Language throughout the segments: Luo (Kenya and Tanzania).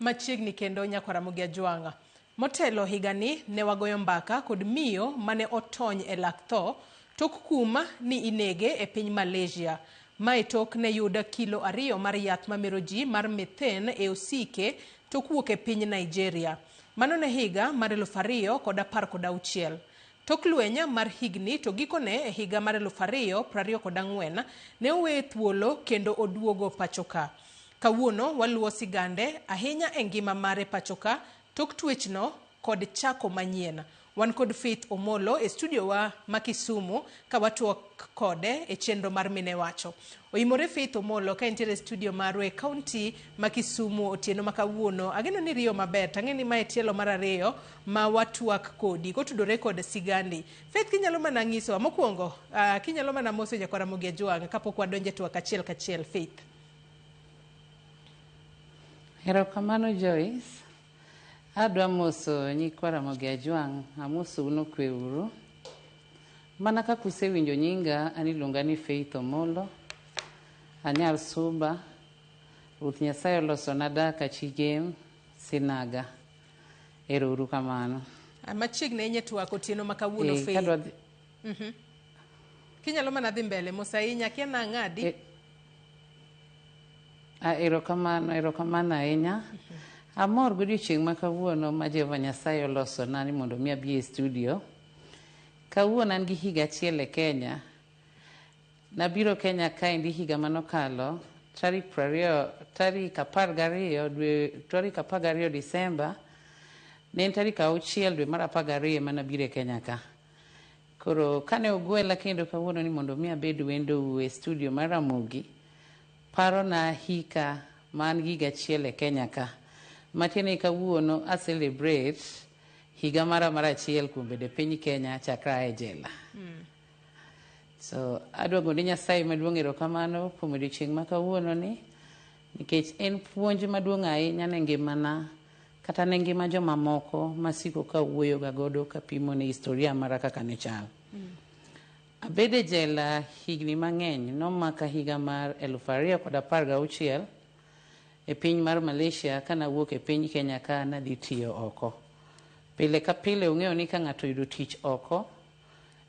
Machiegni kendo Nyakaramogi Ajwang'. Motelo higani ne wagoyo mbaka kod miyo mane otony e lak tho tok kuma ni inege e piny Malaysia. Mae tok ne yuda kilo 2 mar yath mamero ji mar methane e osike tok wuok e piny Nigeria. Mano ne higa mar 2016. Tok lwenya mar higni to gikone e higa mar 2024 ne owe thuolo kendo oduogo pachoka. Kawuono waluwo sigande ahinya e ngima mare pachoka tok twechno kod chako manyien. Wan kod Faith Omolo e studio wa Makisumu ka watuok kode e chenro mar Mine Wacho. Oimore Faith Omolo ka entiere studio marwa e kaunti Makisumu otieno makawuono. Ageno ni riyo maber, tang'eni mae tielo mar 2 ma watuak kodi kotudore kod sigandi. Faith, kinyalo mana ng'isowa mokwongo, kinyalo mana moso Nyakaramogi Ajwang' kapok wadonje twak achiel kachiel. Faith. Erokamano Joyce. Adwa moso Nyakaramogi Ajwang', amoso uno kweuru. Mana kaka usewinjo nyinga, aniluonga ni Faith Omolo. Anyar Suba, Ruth Nyasaye olosona dak achigem sinaga. Erouru kamano. Machiegni enye twak otieno makawuono Faith. Kinyalo mana dhi mbele mosahinya kia na ng'adi. Erokamano ahinya. Amor godiochieng' ma kawuono ma Jehova Nyasaye olosona ni mondo mi abi e studio. Kawuono an gi higa achiel e Kenya. Nabiro Kenya kaendi higa manokalo tarik 12 Disemba. Ne en tarik 6 dwe mar 12 manabiro e Kenya ka. Koro kane ogwela kendo kawuono ni mondo mi abed wendo e studio mar Ramogi, paro na hika man giga achiel e Kenya ka. Matiene kawuono a celebrate higa mar achiel kuom bedo e piny Kenya chakra e jela. So adwa gone Nyasaye maduong' erokamano kuom odiochieng' ma kawuono ni, nikech en puonj maduong' ahinya ne ngimana kata ne ngima joma moko masiko ka wuoyo ga godo kapimo ne historia mara kaka ne chal. Abede jela higni mang'eny, nomaka higa mar 2016 e piny mar Malaysia kana wuok e piny Kenya ka nadhi tiyo oko. Pile ka pile ung'eyo ni ka ng'ato yudo tich oko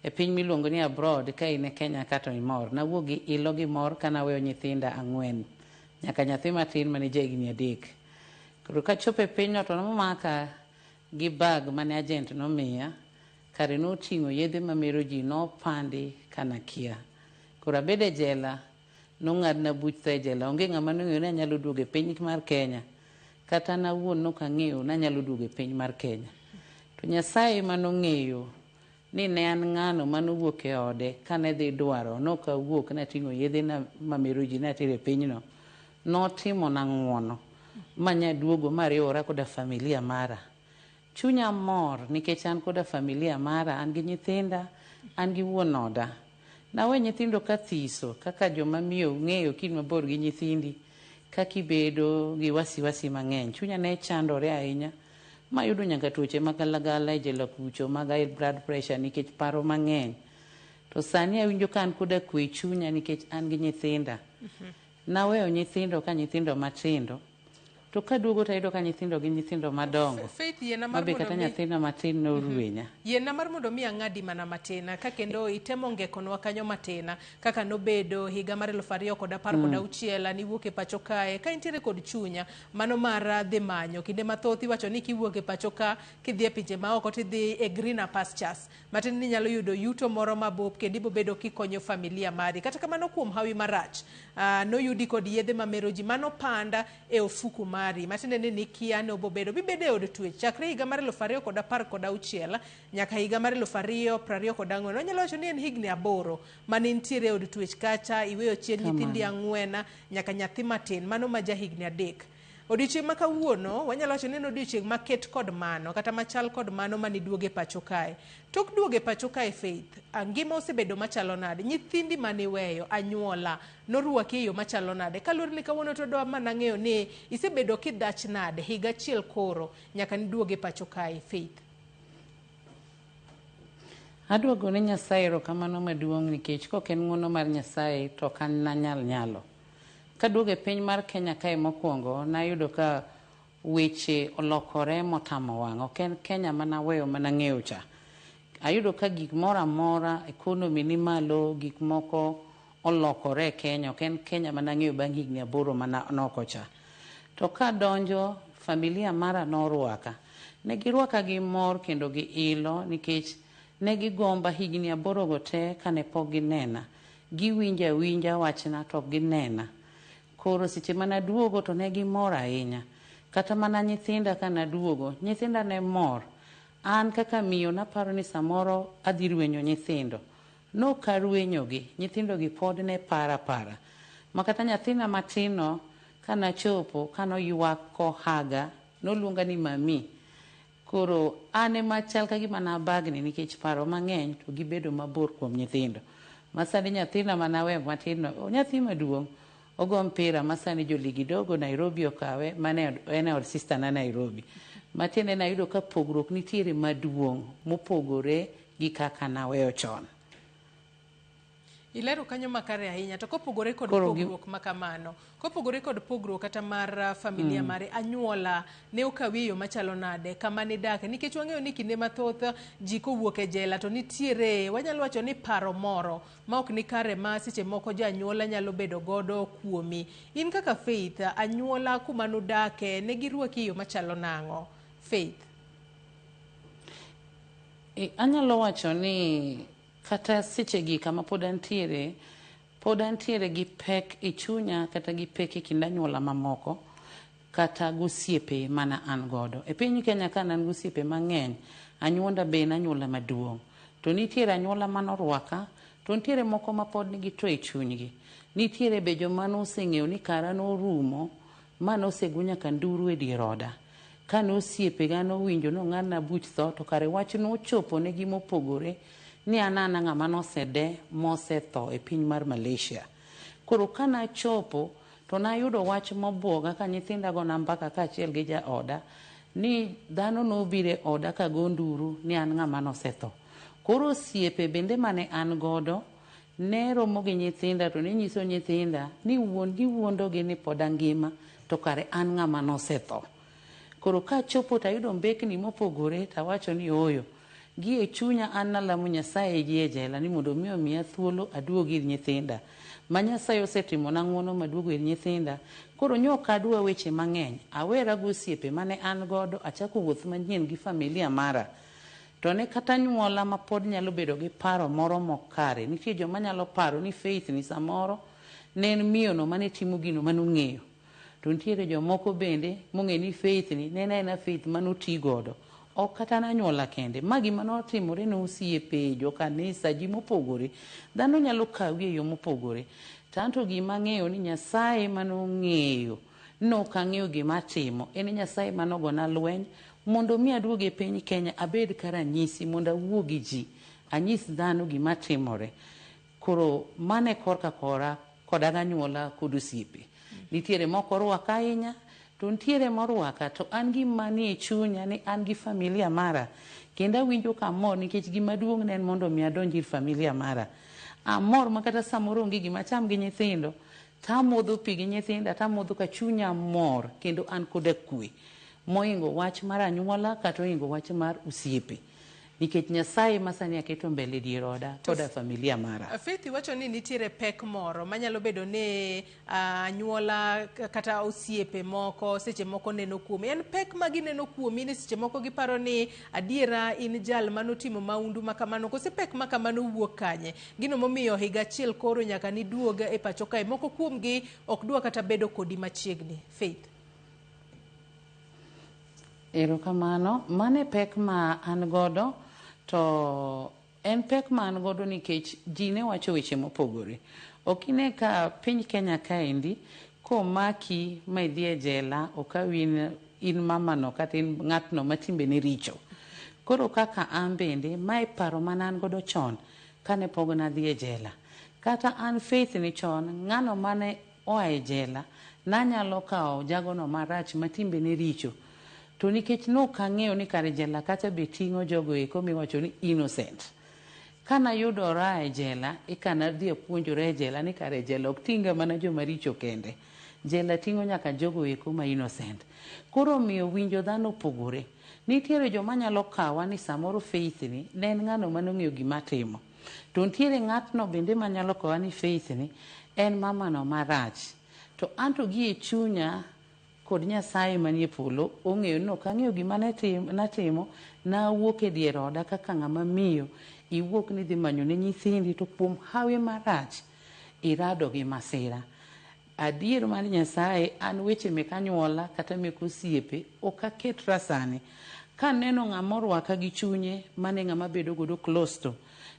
e piny miluongo ni abroad ka in e Kenya ka to imor. Nawuok gi ilo gi mor kana weyo nyithinda 4 nyaka nyathi matin mane jahigni 3. Koro ka chopo e pinyno to nomaka gi bag mane agent nomiya, kare noting'o yedhe mamero ji nopandi kana kia. Koro abede jela, nong'adna buch tho e jela. Onge ng'ama nong'eyo ni anyalo duogo e piny mar Kenya, kata nawuon nokang'eyo ni anyalo duogo e piny mar Kenya. To Nyasaye manong'eyo ni ne an ng'ano manowuok e ode kane dhi dwaro nokawuok nating'o yedhe na mamero ji natero e pinyno, notimo na ng'uono manya duogo mariwora koda familia mara. Chunya mor nikech an koda familia mara, an gi nyithinda, an gi wuon oda. Nawe nyithindo kathiso kaka joma miyo ng'eyo kin mabor gi nyithindi kakibedo gi wasiwasi mang'eny. Chunya ne chandore ahinya mayudo nyaka tuoche magalagala e jela kucho mag high blood pressure nikech paro mang'eny. To sani awinjo ka an koda kwe chunya nikech an gi nyithinda. Naweyo nyithindo ka nyithindo matindo. To kaduogo tayudo ka nyithindo gi nyithindo madongo. Faith, yena mar mondo kata nyithindo matin norwenya. Yena mar mondo mi ang'adi mana matina ka kendo itemo ngekonwa kanyo matina kaka nobedo higa mar 2016 ni wuok e pacho kae ka intiere kod chunya mano mar dhi manyo kinde mathoth iwacho ni kiwuok e pacho ka kidhi e pinje maoko tidhi e greener pastures matin ni nyalo yudo yuto moro mabup kendo ibobedo kikonyo familia mari. Kata kamano kuom hawi marach noyudi kod yedhe mamero ji mano panda e ofuku mari matinde ni kia no bobedo bibede od twech chakre higa mar 2016 nyaka higa mar 2024. Onyalo wacho ni en higni 8 mane ntiere od twech kacha, iweyo chien nyithindi 4 nyaka nyathi matin mano ma ja higni 3. Odiochieng' ma kawuono wanyalo wacho ni en odiochieng' maket kod mano kata machal kod mano mani duoge pacho kae. Tok duoge pacho kae Faith, ngima osebedo machalo nade? Nyithindi mani weyo anyuola norwaki e yo machalo nade? Kaluwore ni kawuono to dwa mana ng'eyo ni isebedo kidach nade higa achiel koro nyaka ni duoge pacho kae Faith. Adwa gone Nyasaye erokamano maduong' nikech kok en ng'wono mar Nyasaye to kan nanyal nyalo. Kaduogo e piny mar Kenya kae mokwongo nayudo ka weche olokore motamo wang'. Ok en Kenya mana weyo mana ng'eyo cha. Ayudo ka gik moro amora, economy ni malo, gik moko olokore e Kenya. Ok en Kenya mana ng'eyo bang' higni 8 mana noko cha. To ka donjo familia mara norwaka. Ne girwaka gi mor kendo gi ilo nikech ne gigomba higni 8 go te kane pok ginena. Giwinja winja wachna to ginena. Koro seche mana duogo to ne gimor ahinya. Kata mana nyithinda kana duogo, nyithinda ne mor. An kaka miyo naparo ni samoro adhi rwenyo nyithindo. No karwenyogi, nyithindo gi pod ne para. Makata nyathina matino kana chopo, kano ywak kohaga, noluonga ni mami. Koro ane machal ka gima nabagni nikech paro mang'eny to gibedo mabor kuom nyithindo. Masani nyathina manawe matino, nyathi maduong' ogo mpira masani joligi dogo Nairobi okawe, mane en od sister na Nairobi. Matiende na yudo ka pogruok nitiere maduong' mopogore gi kaka naweyo chon. Ilero kanyo makare ahinya to kopogore kod pogruok makamano, kopogore kod pogruok kata mar familia mare anyuola ne okawiyo machalo nade kama ni dak nikech wang'eyo ni kinde mathoth ji kowuok e jela to nitiere wanyalo wacho ni paro moro ma ok ni kare ma seche moko janyuola nyalo bedo godo kuomi. In kaka Faith, anyuola kuma nudake ne girwaki yo machalo nang'o? Faith. Anyalo wacho ni kata sechegi kama pod antiere gi pek e chunya kata gi pek e kind anyuola mamoko kata gosiepe mana an godo. E piny Kenya ka an gosiepe mang'eny, anyuonda be en anyuola maduong'. To nitiere anyuola manorwaka, to nitiere moko ma pod nigi to e chunygi. Nitiere be joma noseng'eyo ni kara norumo, ma nosego nyaka nduru e dier oda. Ka nosiepe ga nowinjo no ng'ana buch tho, to kare wach nochopo negi mopogore ni anana ng'ama nosede mosetho e piny mar Malaysia. Koro kana chopo to nayudo wach mobuoga ka nyithinda go nambaka kaachiel gi jaoda ni dhano nobire oda ka go nduru ni an ng'ama nosetho. Koro osiepe bende mane an godo ne romo gi nyithinda to ne nyiso nyithinda ni wuon gi wuondogi ni pod angima to kare an ng'ama nosetho. Koro ka chopo tayudo mbekni mopogore tawacho ni oyo gi e chunya an nalamo Nyasaye gi e jela ni mondo miyo miya thuolo aduogi ir nyithinda. Ma Nyasaye osetimo na ng'wono maduogo ir nyithinda. Koro nyok adwa weche mang'eny. Awera gosiepe mane an godo, achako wuoth manyien gi familia mara. To ne kata nyuola ma pod nyalo bedo gi paro moro mokare. Nitie joma nyalo paro ni Faith ni samoro ne en miyo no mane timo gino manong'eyo. To nitiere jomoko bende mong'e ni Faith ni ne en Faith manoti godo. Ok kata nanyuola kende. Ma gima notimore ne osiepe, jo kanisa, ji mopogore. Dhano nyalo kawi e yo mopogore. Tanto gima ng'eyo ni Nyasaye manong'eyo nok ang'eyo gima timo. En Nyasaye manogona lweny mondo mi aduoge piny Kenya abed karanyisi mondo awuo gi ji. Anyis dhano gima timore. Koro mane korka kora koda anyuola kod osiepe. Nitiere moko rwaka ahinya, to nitiere morwaka to an gima ni e chunya ni an gi familia mara. Kendo awinjo kamor nikech gima duong' ne en mondo mi adonji ir familia mara. Amor makata samoro onge gima cham gi nyithindo, tamodho pi gi nyithinda, tamodho ka chunya mor kendo an koda kwe. Moingo wach mar anyuola kata oingo wach mar osiepe. Nikech Nyasaye masani aketo mbele dier oda koda familia mara. Faith wacho ni nitiere pek moro manyalo bedo ni anyuola kata osiepe moko seche moko neno kuomi. En pek ma gineno kuomi ni seche moko giparo ni adiera in jal manotimo maundu makamano kose pek makamano wuok kanye. Gino momiyo higa achiel koro nyaka ni duoga e pacho kae. Moko kuomgi ok dwa kata bedo kodi machiegni. Faith. Erokamano, mane pek ma an godo, to en pek ma an godo nikech ji ne wacho weche mopogore. Okine ka piny Kenya kaendi, komaki ma idhi e jela, okawi in mamano kata in ng'atno matimbe ne richo. Koro kaka an bende, mae paro mana an godo chon, kane pok nadhi e jela. Kata an Faith ni chon, ng'ano mane oa e jela, nanyalo kawo jagono marach matimbe ne richo. To nikech nok ang'eyo ni kare jela kacha be ting'o jogo eko miwacho ni innocent. Kana yudora e jela, eka nadhi apuonjora e jela ni kare jela ok ting'a mana joma richo kende. jela ting'o nyaka jogo eko ma innocent. Koro miyo winjo dhano opogore. Nitiere joma nyalo kawa ni samoro Faith ni ne en ng'ano manong'eyo gima timo. To nitiere ng'atno bende manyalo kawa ni Faith ni en mamano marach. To anto gi e chunya kod Nyasaye manie polo ong'eyo no kang'eyo gima natimo nawuok e dier oda kaka ng'ama miyo iwuok ni dhi manyo ne nyithindi to kuom hawi marach irado gi masira. Adier mar Nyasaye an weche mek anyuola kata mek osiepe ok aketra sani. Kaneno ng'ama orwaka gi chunye mane ng'ama bedo godo close to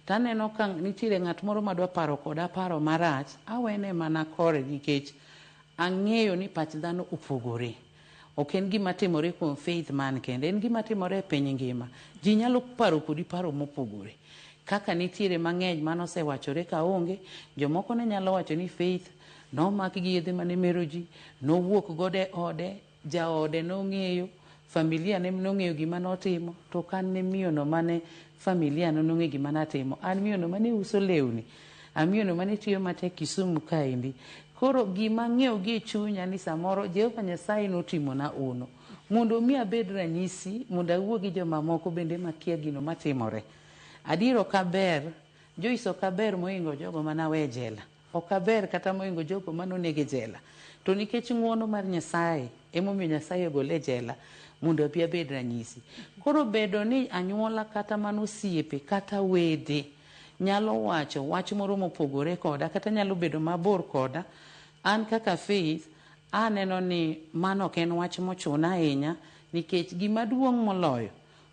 taneno ka nitiere ng'at moro madwa paro koda paro marach, awene mana kore nikech ang'eyo ni pach dhano opogore. Ok en gima timore kuom Faith man kende, en gima timore e piny ngima. Ji nyalo paro kodi paro mopogore. Kaka nitiere mang'eny manosewachore ka onge, jomoko ne nyalo wacho ni Faith nomak gi yedhe mane mero ji, nowuok gode ode, jaode nong'eyo, familia ne nong'eyo gima notimo, to kan ne miyono mane familia no nong'eyo gima natimo. An miyono mane uso lewni, an miyono mane tiyo matek Kisumu kaendi. Koro gima ng'eyo gi chunya ni samoro Jehova Nyasaye notimo na uno. Mondo mi abed ranyisi, mondo awuo gi joma moko bende makia gino matimore. Adier ok aber, Joyce ok aber moingo jogo manawe jela. Ok aber kata moingo jogo manonege jela. To nikech ng'uono mar Nyasaye, emomiyo Nyasaye ogole jela, mondo abi abed ranyisi. Koro bedo ni anyuola kata manosiepe kata wede nyalo wacho wach moro mopogore koda kata nyalo bedo mabor koda, an kaka Faith aneno ni mano ok en wach mochuna ahinya nikech gima duong' moloyo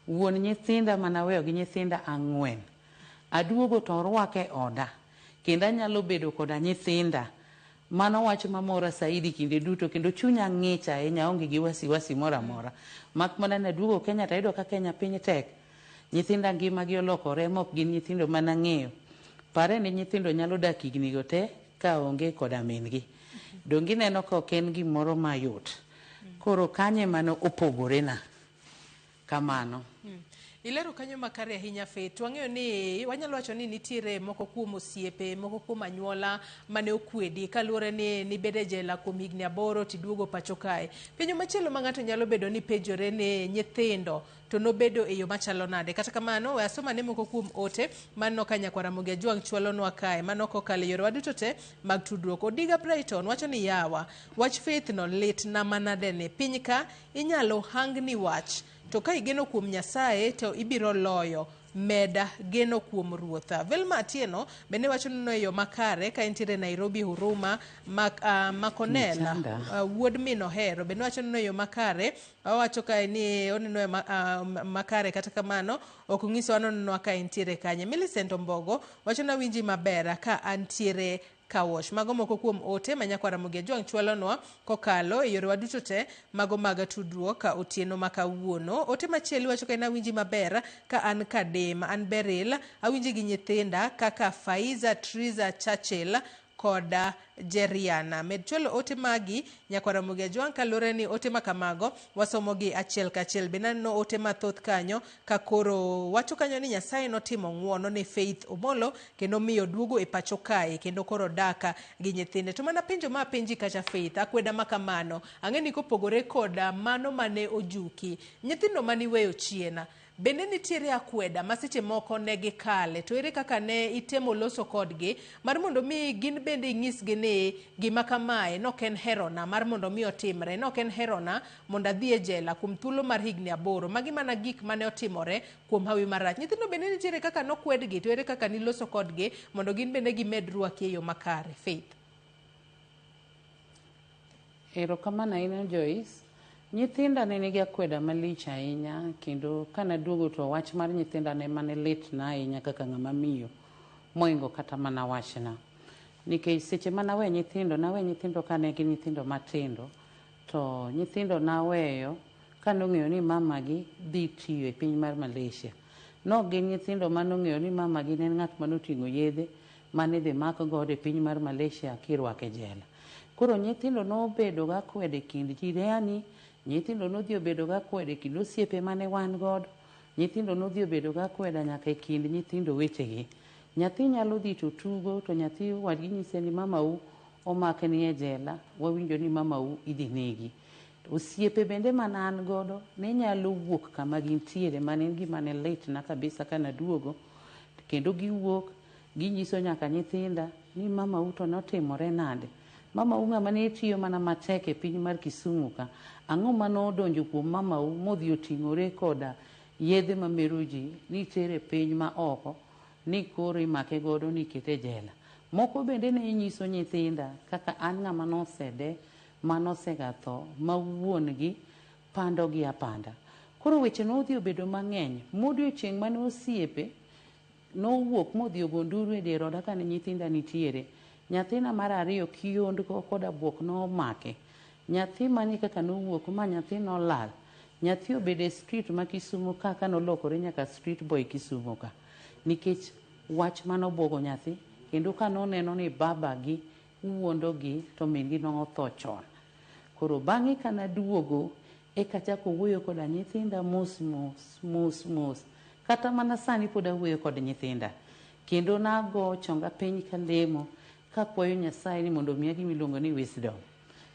wuon nyithinda manaweyo gi nyithinda 4 aduogo to orwake oda kendo anyalo bedo koda nyithinda. Mano wach mamora saidi kinde duto kendo chunya ng'ich ahinya, onge gi wasiwasi moro amora. Mak mana naduogo Kenya to ayudo ka Kenya piny tek. Nyithinda ngima gi olokore, mok gin nyithindo manang'eyo. Pare ni nyithindo nyalo dak higni go te ka onge koda min gi. Dongi neno ka ok en gimoro mayot. Koro kanye mano opogore na kamano. Ilero kanyo makare ahinya Faith. Wang'eyo ni wanyalo wacho ni nitiere moko kuom osiepe, moko kuom anyuola mane okwedi kaluwore ni bede jela kuom higni 8 tiduogo pacho kae. Penjo machielo ma ng'ato nyalo bedo ni penjore ni nyithindo to nobedo e yo machalo nade. Kata kamano we asoma ne moko kuom ote mano ka Nyakwara Mugia Jwang' chwalonwa kae mano kokalo yore waduto te mag tudruok. Odiga Brighton wacho ni yawa wach Faith no lit na manade ne piny ka inyalo hangni wach to ka igeno kuom Nyasaye to ibiro loyo, meda geno kuom Ruotha. Velma Atieno bende wacho ni e yo makare ka entiere Nairobi Huruma Makonela wuod min ohero bende wacho ni e yo makare, wacho ka ni oneno makare kata kamano ok ng'iso anonwa ka entiere kanye. Millicent Ombogo wacho na winji maber ka antiere Kawosh. Mago moko kuom ote ma Nyakwara Mugia Jwang' chwalonwa kokalo e yore waduto te mago mag tudruok ka otieno makawuono. Ote machielo wacho ka awinji maber ka an Kadema, an Beryl, awinji gi nyithinda kaka Faiza Triza Churchill koda Jeriana. Med chwalo ote magi Nyakwara Mugia Jwang' kalure ni ote makamago wasomo gi achiel kachiel. Benano ote mathoth kanyo ka koro wacho kanyo ni Nyasaye notimo ng'uono ne Faith Omolo kendo miyo duogo e pacho kae kendo koro daka gi nyithinde. To mana penjo ma penji kacha Faith, akweda makamano ang'eni kopogore koda mano mane ojuki nyithindo mani weyo chiena bende nitiere akweda maseche moko ne gikale, to ere kaka ne itemo loso kodgi mar mondo mi gin bende ing'isgi ni gima kamae nok en herona mar mondo mi otimre, nok en herona mondo adhi e jela kuom thuolo mar higni 8. Magi mana gik mane otimore kuom hawi marach. Nyithindo bende nitiere kaka nokwedgi, to ere kaka niloso kodgi mondo gin bende gimed rwaki e yo makare Faith. Erokamano ahinya Joyce. Nyithinda ne nigi akweda malich ahinya kendo kanaduogo to wach mar nyithinda ne mane lit na ahinya kaka ng'ama miyo moingo kata mana wachna. Nikech seche manawe nyithindo kane gin nyithindo matindo, to nyithindo naweyo kanong'eyo ni mamagi dhi tiyo e piny mar Malaysia. Nok gin nyithindo manong'eyo ni mamagi ne ng'at manoting'o yedhe mane dhi mak godo e piny mar Malaysia kirwake jela. Koro nyithindo nobedo ga kwede kind jirani, nyithindo nodhi obedo ga kwede kind osiepe mane wan godo, nyithindo nodhi obedo ga kweda nyaka e kind nyithindo wetegi. Nyathi nyalo dhi to tugo to nyathi wadgi nyise ni mamau omake ni e jela, wawinjo ni mamau idhi negi. Osiepe bende mana an godo ne nyalo wuok kama gintiere, mane en gima ne lit na kabisa kana duogo, kendo giwuok ginyiso nyaka nyithinda ni mamau to notimore nade. Mamau ng'ama ne tiyo mana matek e piny mar Kisumu ka, ang'o manodonjo kuom mamau modhi oting'ore koda yedhe mamero ji ni tere piny ma oko, ni koro imake godo ni kete jela. Moko bende ne nyiso nyithinda kaka an ng'ama nosede manosega tho, ma wuon gi pando gi apanda. Koro weche nodhi obedo mang'eny. Modiochieng' mane osiepe nowuok modhi ogo nduru e dier oda kane nyithinda nitiere. Nyathina mar ariyo kiondko koda buok nomake. Nyathi mani kaka nowuok ma nyathi nolal. Nyathi obedo e street ma Kisumu ka nolokore nyaka street boy Kisumu ka. Nikech wach manobwogo nyathi, kendo ka noneno ni baba gi wuondo gi to min gi notho chon. Koro bang'e kana duogo e kachako wuoyo koda nyithinda mos. Kata mana sani pod awuoyo kod nyithinda. Kendo nago chonga piny kalemo kakwayo Nyasaye ni mondo miya gimiluongo ni wisdom.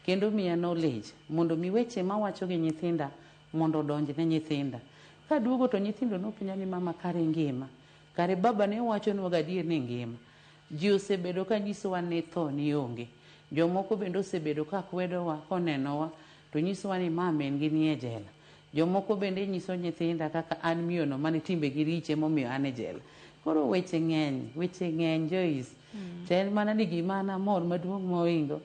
Kendo miya knowledge mondo mi weche mawacho gi nyithinda mondo donj ne nyithinda. Kaduogo to nyithindo nopenja ni mama kare ngima. Kare baba ne wacho nwa gadier ni ngima. Ji osebedo ka nyisowa ni tho ni onge. Jomoko bende osebedo ka kwedowa konenowa to nyisowa ni mamen gi ni e jela. Jomoko bende nyiso nyithinda kaka an miyono mane timbe gi riche momiyo an e jela. Koro weche ng'eny Joyce. En mana ni gima an amor maduong' moingo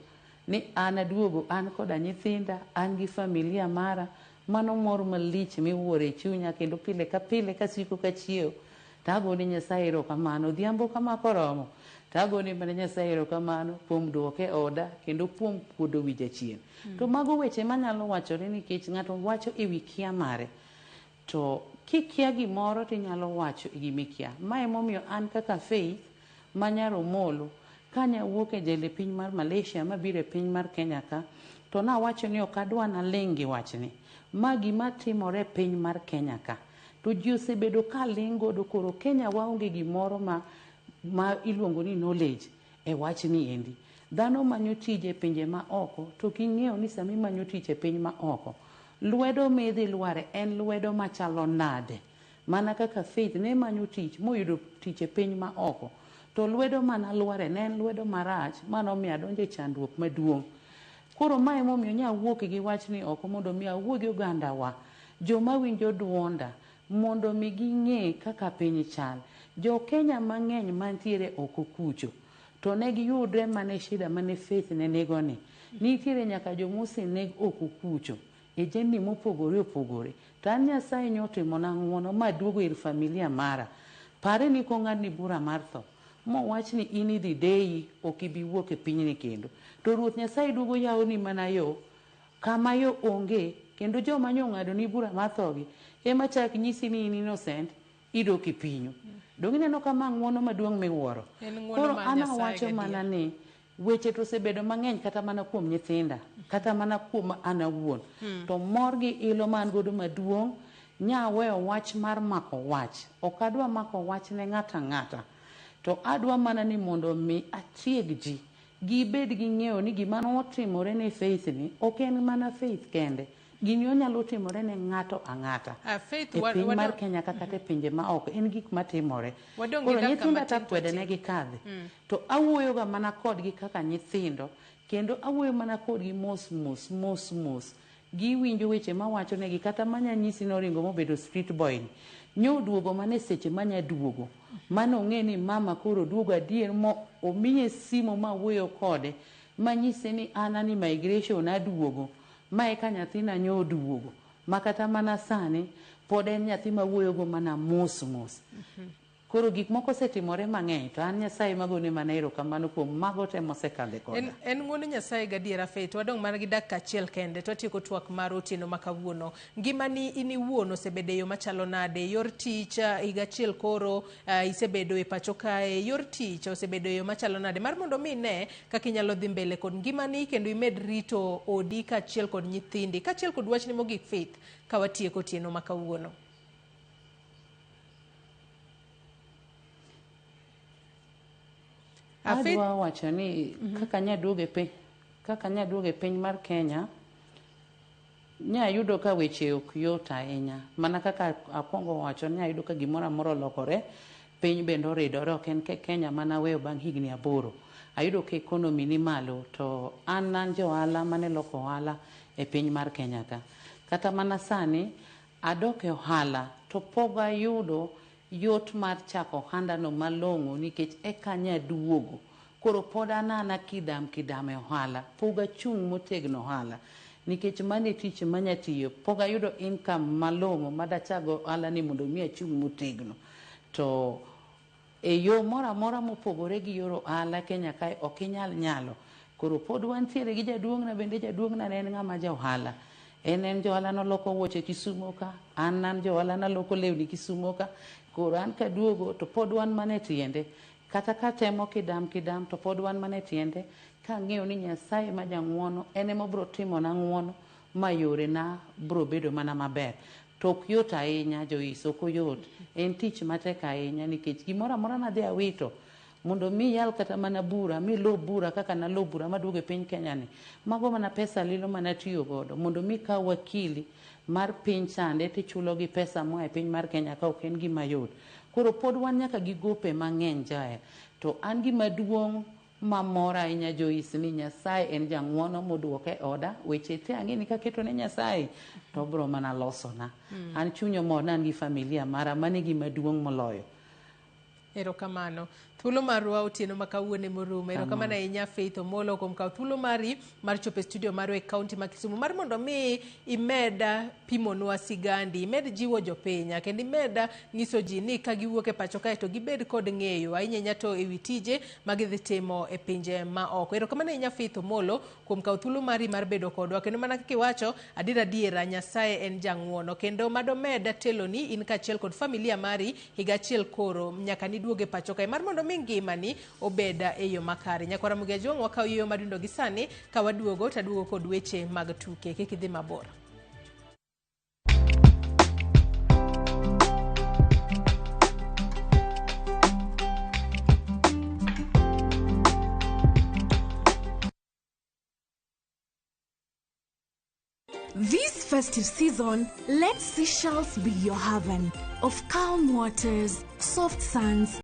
ni an aduogo, an koda nyithinda, an gi familia mara, mano mor malich miwuoro e chunya, kendo pile ka pile kasiko kachiewo tagone Nyasaye erokamano. Odhiambo kama koromo tagone mana Nyasaye erokamano kuom duoke oda kendo kuom kuodo wi jachien. To mago weche manyalo wachore nikech ng'ato wacho e wi kia mare. To kikia gimoro tinyalo wacho gimikia. Mae momiyo an kaka Faith manyar Omolo kanya wuok e jele piny mar Malaysia mabiro e piny mar Kenya ka, to nawacho ni ok adwa naling gi wachni. Ma gima timore piny mar Kenya ka. To ji osebedo ka ling godo, koro Kenya waonge gimoro ma iluongo ni knowledge e wachni endi. Dhano manyo tije e pinje ma oko, to king'eyo ni sami manyo tich e piny ma oko, lwedo midhi lware en lwedo machalo nade. Mana kaka Faith ne manyo tich moyudo tich e piny ma oko, to lwedo mana lware ne en lwedo marach manomiyo adonjo e chandruok maduong'. Koro mae momiyo nyawuok gi wachni oko mondo mi awuo gi oganda wa, joma winjo duonda, mondo mi ging'e kaka piny chal. Jo Kenya mang'eny mantiere oko kucho, to ne giyudre mane shida mane Faith ne negoni. Nitiere nyaka jomose neg oko kucho e jemni mopogore opogore. To an Nyasaye nyotimona ng'uono maduogo ir familia mara. Pare ni kong'adni bura mar tho, mowach ni in idhi deyi, ok ibi wuok e pinyni kendo. To Ruoth Nyasaye duogo yawoni mana yo, kama yo onge, kendo joma nyong'ado ni bura mar tho gi, ema chak nyisi ni in innocent, idok e pinyu. Dong ineno kama ng'uono maduong' miwuoro. Koro an awacho mana ni weche to osebedo mang'eny kata mana kuom nyithinda, kata mana kuom an awuon. To mor gi ilo man godo maduong' nyaweyo wach mar mako wach. Ok adwa mako wach ne ng'ata ng'ata. To adwa mana ni mondo mi atieg ji. Gibed gi ng'eyo ni gima notimore ne Faith ni, ok en mana Faith kende. Gini onyalo timore ne ng'ato ang'ata. E piny mar Kenya kata e pinje ma oko, en gik matimore. Koro nyithinda takwede ne gikadhi. To awuoyo ga mana kodgi kaka nyithindo, kendo awuoyo mana kodgi mos. Giwinjo weche mawacho negi, kata manya nyisi noringo mobedo street boy ni. Nyoduogo mane seche manya duogo. Mano ng'e ni mama koro duogo adier mo omiye simo mawuoyo kode. Manyise ni anani migration aduogo. Mae ka nyathina nyoduogo. Makata mana sani pod en nyathi mawuoyo go mana mos. Koro gik moko setimore mang'eny, to an Nyasaye magone mana erokamano kuom mago te mosekadhe koda. En ng'wono Nyasaye gadiera Faith, wadong' mana gi dakika achiel kende to atieko twak mar otieno makawuono. Ngimani in iwuon osebedo e yo machalo nade? Yor tich higa achiel koro isebedo e pacho kae, yor tich osebedo e yo machalo nade? Mar mondo mi ne kaka inyalo dhi mbele kod ngimani kendo imed rito odi kaachiel kod nyithindi, kaachiel kod wachni mogik Faith, ka watieko otieno makawuono. Adwa wacho ni kaka nyaduoge piny mar Kenya nyayudo ka weche ok yot ahinya. Mana kaka akwongo wacho nyayudo ka gimoro amora olokore, piny bende oridore, ok en Kenya mana weyo bang' higni 8. Ayudo ka ekonomi ni malo, to an jo ohala mane loko ohala e piny mar Kenya ka. Kata mana sani adok e ohala to pok ayudo yot mar chako ohandano malong'o nikech eka nyaduogo. Koro pod anana kidam e ohala, pok achung' motegno ohala nikech mane tich manyatiyo, pok ayudo income malong'o madachago ohala ni mondo mi achung' motegno. To e yo moro amora mopogore gi yor ohala Kenya kae ok inyal nyalo. Koro pod wantiere gi jaduong'na, bende jaduong'na ne en ng'ama ja ohala. En jo ohala noloko wuoche Kisumo ka, an jo ohala naloko lewni Kisumo ka. Koro an kaduogo to pod wan mane tiende. Kata ka temo kidam to pod wan mane tiende. Ka ng'eyo ni Nyasaye ma jang'uono ene mobro timona ng'uono ma yore na bro bedo mana maber. To ok yot ahinya Joyce, ok oyot. En tich matek ahinya nikech gimoro amora nadhi awito mondo mi yal kata mana bura, mi lo bura kaka na lo bura maduogo e piny Kenya ni. Mago mana pesa lilo mana tiyo godo mondo mi ka wakili mar piny chande tichulo gi pesa moa e piny mar Kenya ka ok en gima yot. Koro pod wan nyaka gi gope mang'eny jae. To an gima duong' mamora ahinya Joyce ni Nyasaye en jang'uono moduoke oda. Weche te ang'eni kaketo ne Nyasaye to bro mana losona. An chunyo mor na an gi familia mara mane gima duong' moloyo. Erokamano. Thuolo marwa otieno makawuone morumo. Erokamano ahinya Faith Omolo kuom kawo thuolo mari mar chopo e studio marwa e kaunti ma Kisumu mar mondo mi imeda pimonwa sigandi, imed jiwo jopiny kendo imeda nyiso ji ni ka giwuok e pacho kae to gibed kod ng'eyo ahinya to ewi tije ma gidhi timo e pinje ma oko. Erokamano ahinya Faith Omolo kuom kawo thuolo mari mar bedo kodwa, kendo mana kaka iwacho adiera Nyasaye en jang'uono kendo madomed teloni in kaachiel kod familia mari higa achiel koro nyaka niduoge pacho kae mar mondo mi ngimani obeda e yo makare. Nyakwara Mugia Jong' wakawo yo madundo gi sani ka waduogo taduogo kod weche mag tuke. Kik idhi mabor. This festive season, let Seychelles be your haven of calm waters, soft sands,